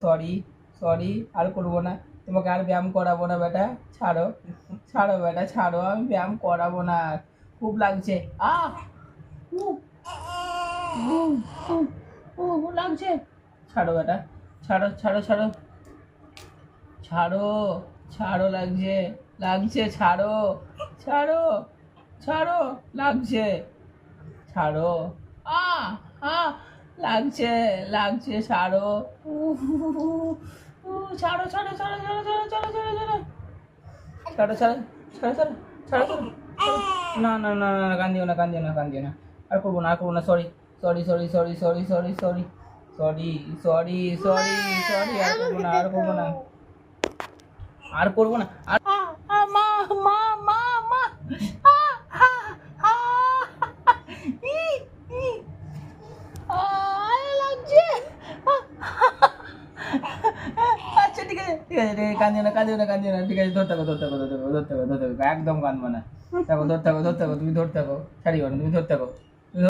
Sorry sorry, আর করবো না, তোমাকে আর ব্যায়াম করাবো না বেটা, ছাড়ো ছাড়ো বেটা ছাড়ো, আমি ব্যায়াম করাবো না আর, খুব লাগছে, আহ উহ, উহ, উহ, লাগছে, ছাড়ো বেটা, ছাড়ো ছাড়ো ছাড়ো ছাড়ো ছাড়ো, লাগছে লাগছে, ছাড়ো ছাড়ো ছাড়ো, লাগছে, ছাড়ো, আ আ লাগছে লাগছে, ছাড়ো, উহ, ছাড়ো ছাড়ো ছাড়ো ছাড়ো ছাড়ো ছাড়ো ছাড়ো ছাড়ো ছাড়ো ছাড়ো ছাড়ো ছাড়ো ছাড়ো ছাড়ো, না না না না, কান্দিও না কান্দিও না কান্দিও না, আর করবো না আর করবো না, sorry sorry sorry sorry sorry sorry sorry sorry sorry sorry sorry, আর করবো না আর করবো না আর করবো না আর, মা মা মা মা, লাগছে, আচ্ছা ঠিক আছে ঠিক আছে ঠিক আছে, কান্দিও না কান্দিও না কান্দিও না, ঠিক আছে, ধরতে থাকো ধরতে থাকো ধরতে থাকো ধরতে থাকো ধরতে থাকো, একদম কাঁদবো না, থাকো ধরতে থাকো ধরতে থাকো, তুমি ধরতে থাকো, ছাড়িও না, তুমি ধরতে থাকো।